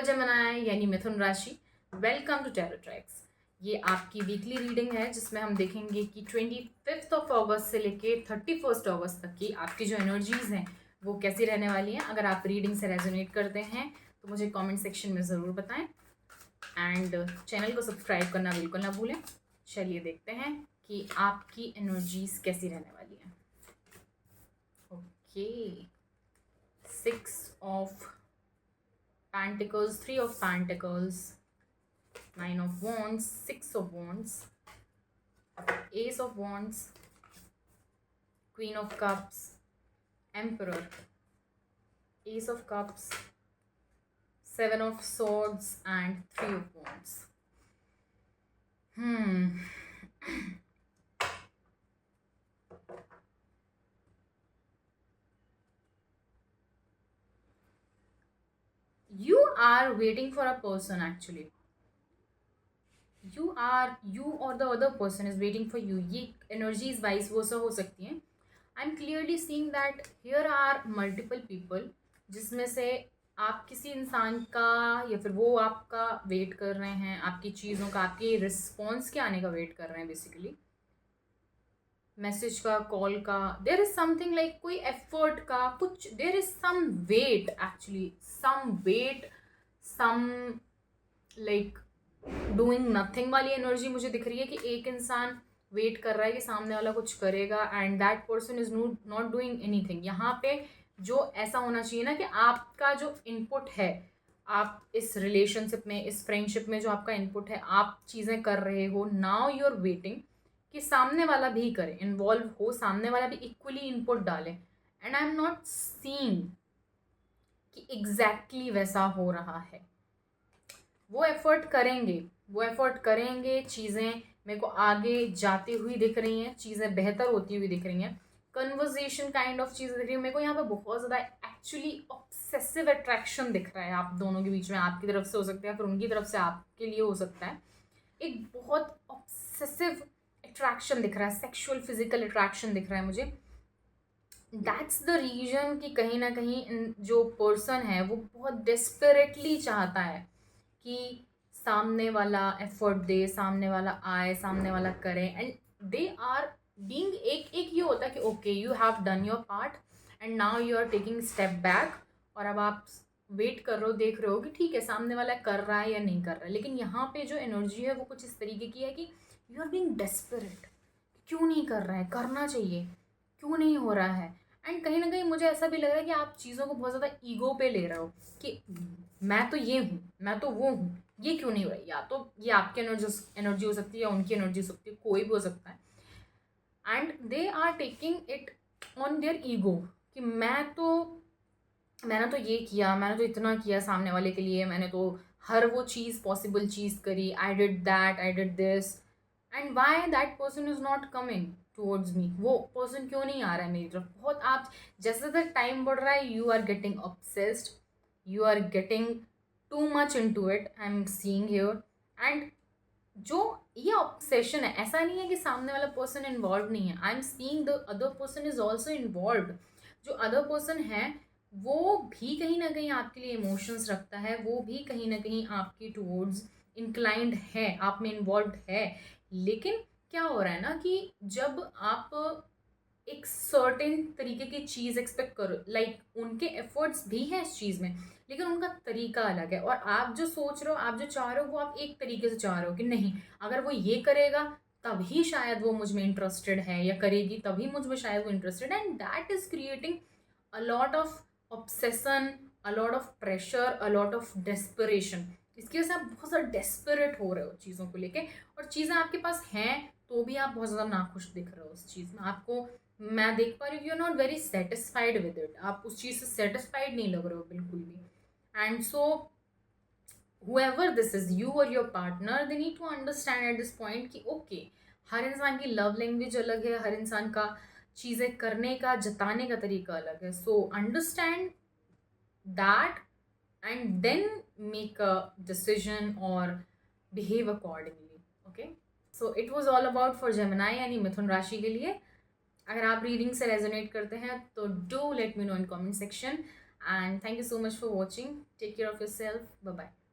Gemini यानी मिथुन राशि। Welcome to tarot tracks. ये आपकी वीकली रीडिंग है जिसमें हम देखेंगे कि 25 अगस्त से लेके 31 अगस्त तक की आपकी जो एनर्जीज हैं वो कैसी रहने वाली हैं। अगर आप रीडिंग से रेजोनेट करते हैं तो मुझे कमेंट सेक्शन में ज़रूर बताएं एंड चैनल को सब्सक्राइब करना बिल्कुल ना भूलें। चलिए देखते हैं कि आपकी एनर्जीज कैसी रहने वाली हैं। Okay, 6 of Pentacles, 3 of Pentacles, 9 of Wands, 6 of Wands, Ace of Wands, Queen of Cups, Emperor, Ace of Cups, 7 of Swords and 3 of Wands. You are waiting for a person actually. You or the other person is waiting for you. ये energies vice versa हो सकती हैं. I'm clearly seeing that here are multiple people जिसमें से आप किसी इंसान का या फिर वो आपका वेट कर रहे हैं, आपकी चीज़ों का, आपके रिस्पॉन्स के आने का वेट कर रहे हैं बेसिकली, मैसेज का, कॉल का. देर इज समथिंग लाइक कोई एफर्ट का कुछ, there is some weight actually, some weight, some like doing nothing वाली एनर्जी मुझे दिख रही है कि एक इंसान वेट कर रहा है कि सामने वाला कुछ करेगा and that person is not doing anything. यहाँ पे जो ऐसा होना चाहिए ना कि आपका जो इनपुट है, आप इस रिलेशनशिप में, इस फ्रेंडशिप में जो आपका इनपुट है, आप चीज़ें कर रहे हो. नाउ यू आर वेटिंग कि सामने वाला भी करे, इन्वॉल्व हो, सामने वाला भी इक्वली इनपुट डाले. And I am not seeing कि एग्जैक्टली वैसा हो रहा है. वो एफर्ट करेंगे, चीज़ें मेरे को आगे जाती हुई दिख रही हैं, चीज़ें बेहतर होती हुई दिख रही हैं, कन्वर्जेशन काइंड ऑफ चीज़ें दिख रही है मेरे को. यहाँ पे बहुत ज़्यादा एक्चुअली ऑब्सेसिव अट्रैक्शन दिख रहा है आप दोनों के बीच में. आपकी तरफ से हो सकता है, फिर उनकी तरफ से आपके लिए हो सकता है. एक बहुत ऑब्सेसिव अट्रैक्शन दिख रहा है, सेक्सुअल फिजिकल अट्रैक्शन दिख रहा है मुझे. दैट्स द रीजन कि कहीं ना कहीं जो पर्सन है वो बहुत डेस्परेटली चाहता है कि सामने वाला एफर्ट दे, सामने वाला आए, सामने वाला करे. एंड दे आर बीइंग, एक ये होता है कि okay you have done your part and now you are taking step back, और अब आप वेट कर रहे हो, देख रहे हो कि ठीक है सामने वाला कर रहा है या नहीं कर रहा है. लेकिन यहाँ पे जो एनर्जी है वो कुछ इस तरीके की है कि यू आर बीइंग डेस्परेट. क्यों नहीं कर रहा है, करना चाहिए, क्यों नहीं हो रहा है. एंड कहीं ना कहीं मुझे ऐसा भी लग रहा है कि आप चीज़ों को बहुत ज़्यादा ईगो पे ले रहे हो कि मैं तो ये हूँ, मैं तो वो हूँ, ये क्यों नहीं हो रहा है. या तो ये आपकी एनर्जी हो सकती है या उनकी एनर्जी हो सकती है, कोई भी हो सकता है. And they are taking it on their ego कि मैंने तो ये किया, मैंने तो इतना किया सामने वाले के लिए, मैंने तो हर वो चीज़, पॉसिबल चीज़ करी, I did that, I did this, and why that person is not coming towards me. वो पर्सन क्यों नहीं आ रहा है मेरी तरफ. बहुत आप जैसे जैसे टाइम बढ़ रहा है you are getting obsessed, you are getting too much into it, I am seeing here. And जो ये ऑब्सेशन है, ऐसा नहीं है कि सामने वाला पर्सन इन्वॉल्व नहीं है. आई am seeing the other person is also involve. जो अदर पर्सन है वो भी कहीं ना कहीं आपके लिए इमोशंस रखता है, वो भी कहीं ना कहीं आपकी टूवर्ड्स इंक्लाइंड है, आप में इन्वॉल्व है. लेकिन क्या हो रहा है ना कि जब आप एक सर्टेन तरीके की चीज़ एक्सपेक्ट करो, लाइक उनके एफर्ट्स भी हैं इस चीज़ में, लेकिन उनका तरीका अलग है. और आप जो सोच रहे हो, आप जो चाह रहे हो, वो आप एक तरीके से चाह रहे हो कि नहीं, अगर वो ये करेगा तभी शायद वो मुझ में इंटरेस्टेड है, या करेगी तभी मुझ में शायद वो इंटरेस्टेड है. And that is creating a lot of obsession, a lot of pressure, a lot of desperation. इसकी वजह से आप बहुत ज़्यादा डेस्परेट हो रहे हो चीज़ों को लेके, और चीज़ें आपके पास हैं तो भी आप बहुत ज़्यादा नाखुश दिख रहे हो उस चीज़ में. आपको, मैं देख पा रही हूँ, you are not very satisfied with it. आप उस चीज़ से सेटिस्फाइड नहीं लग रहे हो बिल्कुल भी. And so whoever this is, you or your partner, they need to understand at this point कि ओके हर इंसान की लव लैंग्वेज अलग है, हर इंसान का चीज़ें करने का, जताने का तरीका अलग है. So understand that and then make a decision और behave accordingly. Okay, so it was all about for Gemini यानी मिथुन राशि के लिए. अगर आप रीडिंग से रेजोनेट करते हैं तो do let me know in comment section. And thank you so much for watching. Take care of yourself. Bye bye.